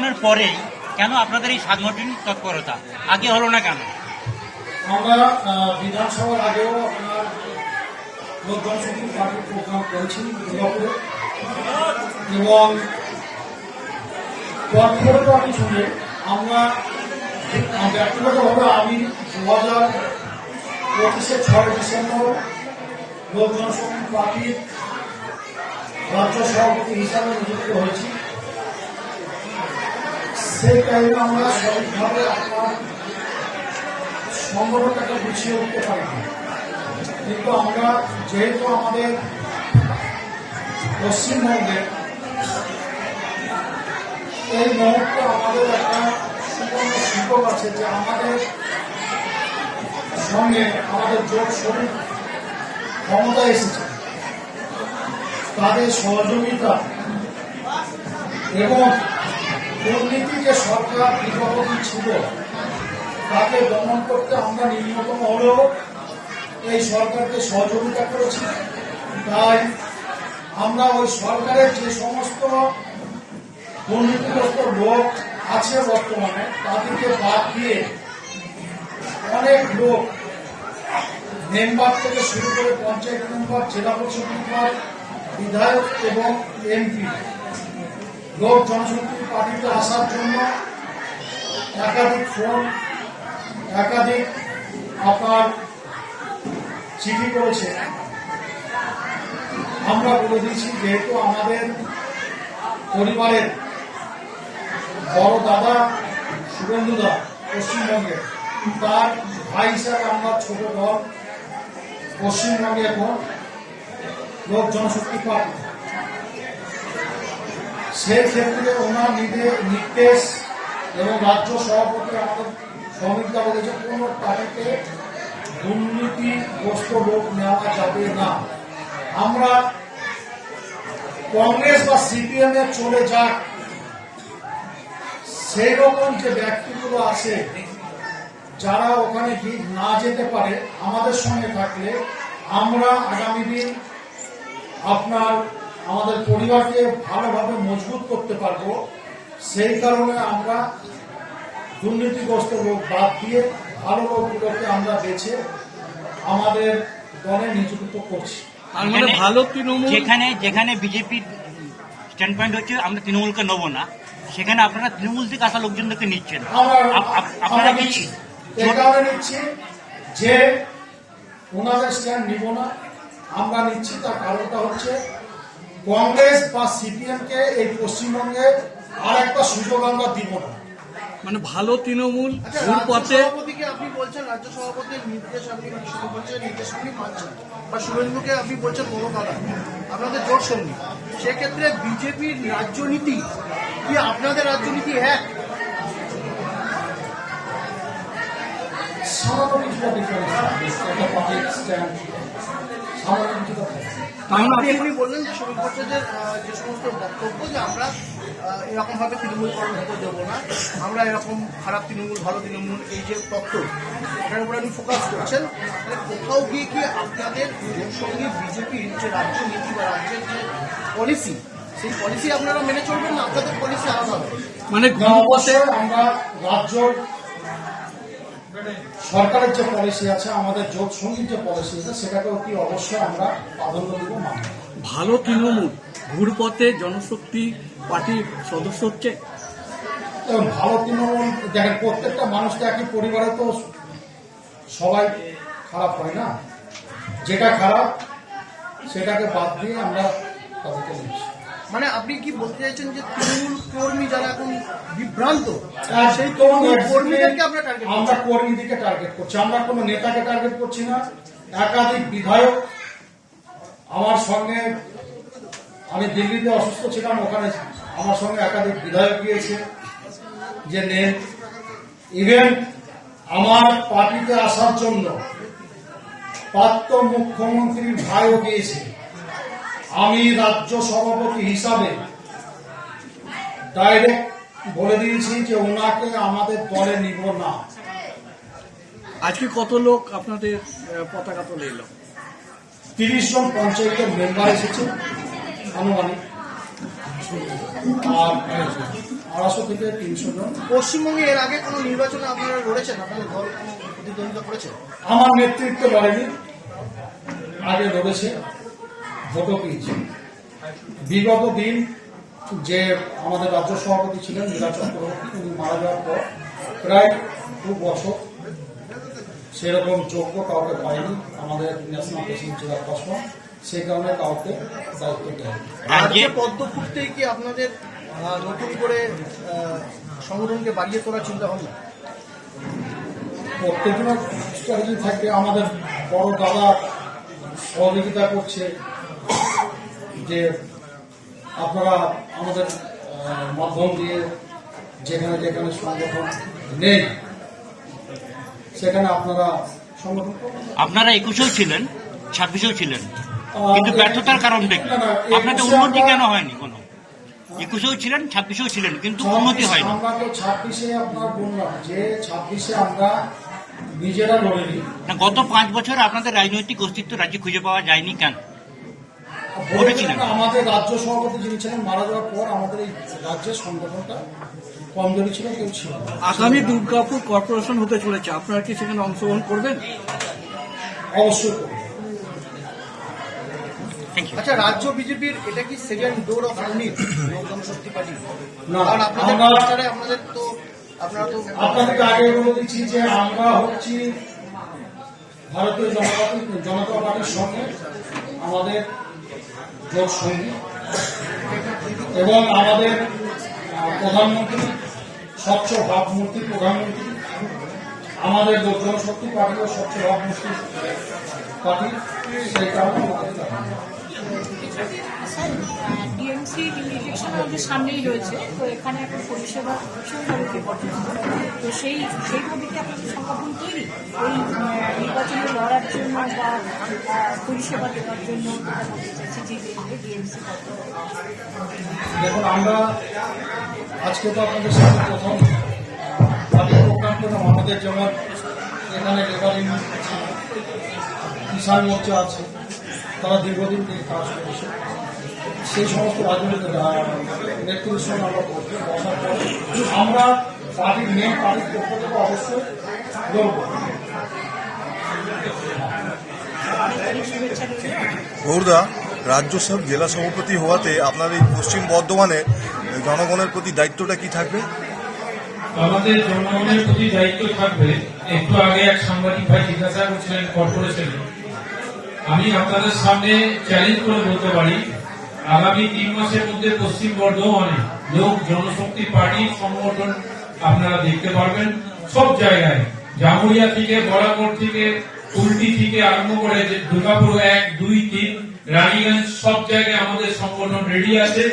নির্বাচনের পরে কেন আপনাদের এই সাংগঠনিক তৎপরতা আগে হলো না কেন? আমরা বিধানসভার আগেও আপনার লোক জনশক্তি পার্টির প্রোগ্রাম করেছি দুর্গাপুরে, এবং তৎপরতা শুনে আমরা ব্যক্তিগতভাবে আমি 2025-এর 6 ডিসেম্বর লোক জনশক্তি পার্টির রাজ্য সভাপতি হিসাবে নিযুক্ত হয়েছি। সেই টাইমে আমরা সঠিকভাবে আপনার সংগঠনটাকে গুছিয়ে উঠতে পারি না, কিন্তু আমরা যেহেতু আমাদের পশ্চিমবঙ্গে এই মুহূর্তে আমাদের একটা সুবর্ণ সুযোগ আছে যে আমাদের সঙ্গে আমাদের জোট শরীর ক্ষমতায় এসেছে, তাদের সহযোগিতা এবং দুর্নীতি যে সরকার বিগত ছিল তাকে দমন করতে আমরা ন্যূনতম হলেও এই সরকারকে সহযোগিতা করেছি। তাই আমরা ওই সরকারের যে সমস্ত দুর্নীতিগ্রস্ত লোক আছে বর্তমানে তাদেরকে বাদ দিয়ে অনেক লোক মেম্বার থেকে শুরু করে পঞ্চায়েত মেম্বার, জেলা পরিষদ মেম্বার, বিধায়ক এবং এমপি লোক জনশক্তি পার্টিতে আসার জন্য একাধিক ফোন, একাধিক আপনার চিঠি করেছে। আমরা বলে দিয়েছি যেহেতু আমাদের পরিবারের বড় দাদা শুভেন্দুদা পশ্চিমবঙ্গে, তার ভাই হিসাবে আমরা ছোট দল পশ্চিমবঙ্গে এখন লোক জনশক্তি পার্টি, সেই ক্ষেত্রে ওনার নির্দেশ এবং রাজ্য সভাপতি আমাদের শ্রমিকরা বলেছে কোন পার্টিতে দুর্নীতিগ্রস্ত লোক নেওয়া যাবে না। আমরা কংগ্রেস বা সিপিএম এ চলে যাক সেই রকম যে ব্যক্তিগুলো আছে যারা ওখানে না যেতে পারে, আমাদের সঙ্গে থাকলে আমরা আগামী দিন আপনার আমাদের পরিবারকে ভালোভাবে মজবুত করতে পারবো। সেই কারণে আমরা দুর্নীতিগ্রস্ত লোক বাদ দিয়ে ভালো লোকগুলোকে আমরা বেছে আমাদের দলে নিযুক্ত করছি। ভালো তৃণমূল যেখানে বিজেপির স্ট্যান্ড পয়েন্ট হচ্ছে আমরা তৃণমূলকে নেব না, সেখানে আপনারা তৃণমূল থেকে আসা লোকজনদেরকে নিচ্ছেন। আমরা নিচ্ছি এই কারণে নিচ্ছি যে ওনাদের স্ট্যান্ড নিব না, আমরা নিচ্ছি তার কারণটা হচ্ছে কংগ্রেস বা সিপিএম কে এই পশ্চিমবঙ্গে আর একটা সুযোগ আমরা দিব না। মানে ভালো তৃণমূল পথে আপনি বলছেন রাজ্য সভাপতির নির্দেশ আপনি বলছেন নির্দেশ আপনি মানছেন, বা শুভেন্দুকে আপনি বলছেন মমতারা আপনাদের জোট সঙ্গী, সেক্ষেত্রে বিজেপির রাজনীতি কি আপনাদের রাজনীতি এক? সামান্য কিছুটা ডিফারেন্স একটা পার্টির স্ট্যান্ড সামান্য কিছুটা থাকে। আপনি বললেন যে শ্রমিক পর্যায়ের যে সমস্ত বক্তব্য যে আমরা এরকম ভাবে তৃণমূলকরণ হতে দেবো না, আমরা এরকম খারাপ তৃণমূল ভালো তৃণমূল এই যে তত্ত্ব এটার উপরে আপনি ফোকাস করছেন, কোথাও গিয়ে কি আপনাদের সঙ্গে বিজেপির যে রাজ্যনীতি বা রাজ্যের যে পলিসি সেই পলিসি আপনারা মেনে চলবেন না, আপনাদের পলিসি আলাদা হবে? মানে অবশ্যই আমরা রাজ্য সরকারের যে পলিসি আছে, আমাদের জোট সঙ্গীর যে পলিসি আছে সেটাকে অতি অবশ্যই আমরা প্রাধান্য দেব। ভালো তৃণমূল ঘুরপথে জনশক্তি পার্টির সদস্য হচ্ছে। ভালো তৃণমূল দেখেন, প্রত্যেকটা মানুষ তো একই পরিবারে তো সবাই খারাপ হয় না, যেটা খারাপ সেটাকে বাদ দিয়ে আমরা তাদেরকে নিচ্ছি। মানে আপনি কি বলতে চাইছেন যে তৃণমূল কর্মী যারা এখন বিভ্রান্ত সেই কর্মীদেরকে আমরা কর্মীদেরকে টার্গেট করছি, আমরা কোনো নেতাকে টার্গেট করছি না। একাধিক বিধায়ক আমার সঙ্গে, আমি দিল্লিতে অসুস্থ ছিলাম, ওখানে আমার সঙ্গে একাধিক বিধায়ক গিয়েছে যে নেন, ইভেন আমার পার্টিতে আসার জন্য প্রাক্তন মুখ্যমন্ত্রীর ভাইও গিয়েছে। আমি রাজ্য সভাপতি হিসাবে ডাইরেক্ট বলে দিয়েছি যে ওনাকে আমাদের দলে নিব না। আজকে কত লোক আপনাদের পতাকা তোলে এলো? 30 জন পঞ্চায়েতের মেম্বার এসেছে আনুমানিক, আর 250 থেকে 300 জন। পশ্চিমবঙ্গে এর আগে কোনো নির্বাচনে আপনারা লড়েছেন, আপনাদের দল কোনো প্রতিদ্বন্দ্বিতা করেছে? আমার নেতৃত্বে লড়েনি, আগে লড়েছে, ভোটও পেয়েছে। বিগত দিন যে আমাদের রাজ্য সভাপতি ছিলেন নীলা চক্রবর্তী, উনি মারা যাওয়ার পর প্রায় 2 বছর সেরকম যোগ্য কাউকে পাইনি আমাদের ন্যাশনাল প্রেসিডেন্ট চিরাগ পাসওয়ান, সেই কারণে কাউকে দায়িত্ব দেয়। রাজ্যে পদ্ম ফুটতেই কি আপনাদের নতুন করে সংগঠনকে বাড়িয়ে তোলার চিন্তা ভাবনা? প্রত্যেকজনের স্ট্র্যাটেজি থাকবে। আমাদের বড় দাদা সহযোগিতা করছে যে আপনারা আমাদের মাধ্যম দিয়ে যেখানে যেখানে সংগঠন নেই সেখানে আপনারা সংগঠন করুন। আপনারা 21-এও ছিলেন, 26-এও ছিলেন, কিন্তু ব্যর্থতার কারণটা কি? না, না, আপনাদের 21-এ উন্নতি আমরা- কেন হয়নি? কোনো 21-এও ছিলেন, 26-এও ছিলেন, কিন্তু উন্নতি হয়নি। আমরা তো 26-এ আপনার বললাম যে 26-এ আমরা নিজেরা লড়িনি। না, গত 5 বছর আপনাদের রাজনৈতিক অস্তিত্ব রাজ্যে খুঁজে পাওয়া যায়নি কেন? বলেছিলেন আমাদের রাজ্য সভাপতি যিনি ছিলেন মারা যাওয়ার পর আমাদের এই রাজ্যের সংগঠনটা কমজোরি ছিল, কেউ ছিল না। আগামী দুর্গাপুর কর্পোরেশন হতে চলেছে, আপনারা কি সেখানে অংশগ্রহণ করবেন? অবশ্যই করব। Thank you. আচ্ছা, রাজ্য বিজেপির এটা কি সেকেন্ড ডোর অফ ইউনিট লোক জনশক্তি পার্টি? না, কারণ আপনাদের আমরা- পরিবারে আপনারা তো আপনাদেরকে আগে বলে দিচ্ছি যে আমরা হচ্ছি ভারতীয় জনতা পার্টির সঙ্গে আমাদের জোট সঙ্গী এবং আমাদের প্রধানমন্ত্রী স্বচ্ছ ভাবমূর্তি প্রধানমন্ত্রী, আমাদের লোক জনশক্তি পার্টি ও স্বচ্ছ ভাবমূর্তি পার্টি, সেই কারণে আমাদের স্যার, ডিএমসি ইলেকশন আমাদের সামনেই রয়েছে, তো এখানে এখন পরিষেবা ভীষণভাবে বিপর্যস্ত। তো সেইভাবে কি আপনাদের সংগঠন তৈরি এই নির্বাচনে লড়ার জন্য বা পরিষেবা দেওয়ার জন্য ডিএমসি? দেখুন, আমরা আজকে তো আপনাদের সাথে প্রথম পার্টি প্রোগ্রাম করলাম। আমাদের যেমন এখানে লেবার ইউনিয়ন আছে, কিষাণ মোর্চা আছে, তারা দীর্ঘদিন থেকে কাজ করেছে। সেই সমস্ত রাজনৈতিক নেতৃত্বের সঙ্গে আমরা বসার পর আমরা পার্টির মেন পার্টির পক্ষ থেকে অবশ্যই লড়ব। গৌরদা, রাজ্য সব জেলা সভাপতি হওয়াতে আপনার এই পশ্চিম বর্ধমানে জনগণের প্রতি দায়িত্বটা কি থাকবে? আমাদের জনগণের প্রতি দায়িত্ব থাকবে। একটু আগে এক সাংবাদিক ভাই জিজ্ঞাসা করছিলেন কর্পোরেশনে, আমি আপনাদের সামনে চ্যালেঞ্জ করে বলতে পারি, আগামী 3 মাসের মধ্যে পশ্চিম বর্ধমানে লোক জনশক্তি পার্টির সংগঠন আপনারা দেখতে পারবেন সব জায়গায়। জামুরিয়া থেকে, বরাবর থেকে, কুলটি থেকে আরম্ভ করে দুর্গাপুর 1, 2, 3, রানীগঞ্জ সব জায়গায় আমাদের সংগঠন রেডি আছে।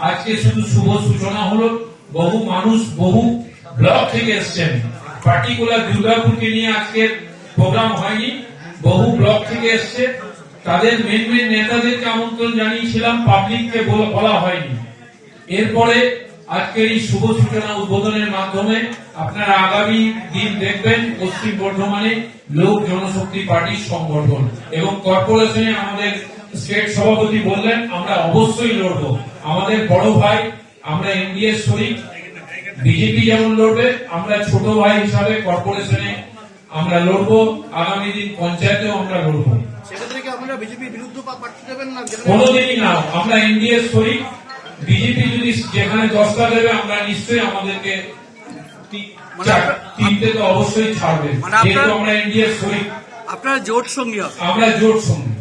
আজকে শুধু শুভ সূচনা হলো। বহু মানুষ বহু ব্লক থেকে এসছেন, পার্টিকুলার দুর্গাপুরকে নিয়ে আজকের প্রোগ্রাম হয়নি, বহু ব্লক থেকে এসছে। তাদের মেন নেতাদেরকে আমন্ত্রণ জানিয়েছিলাম, পাবলিককে বলা হয়নি। এরপরে আজকের এই শুভ সূচনা উদ্বোধনের মাধ্যমে আপনারা আগামী দিন দেখবেন পশ্চিম বর্ধমানে লোক জনশক্তি পার্টির সংগঠন এবং কর্পোরেশনে আমাদের স্টেট সভাপতি বললেন আমরা অবশ্যই লড়বো। আমাদের বড় ভাই, আমরা এনডিএ শরিক, বিজেপি যেমন লড়বে, আমরা ছোট ভাই হিসাবে কর্পোরেশনে আমরা লড়বো। আগামী দিন পঞ্চায়েতেও আমরা লড়বো। সেক্ষেত্রে কি আপনারা বিজেপির বিরুদ্ধে প্রার্থী দেবেন না? কোনোদিনই না, আমরা এনডিএ শরিক। বিজেপি যদি যেখানে 10টা দেবে আমরা নিশ্চয়ই আমাদেরকে 3টে তো অবশ্যই ছাড়বে, যেহেতু আমরা এনডিএ শরিক, আপনারা জোট সঙ্গী, আমরা জোট সঙ্গী।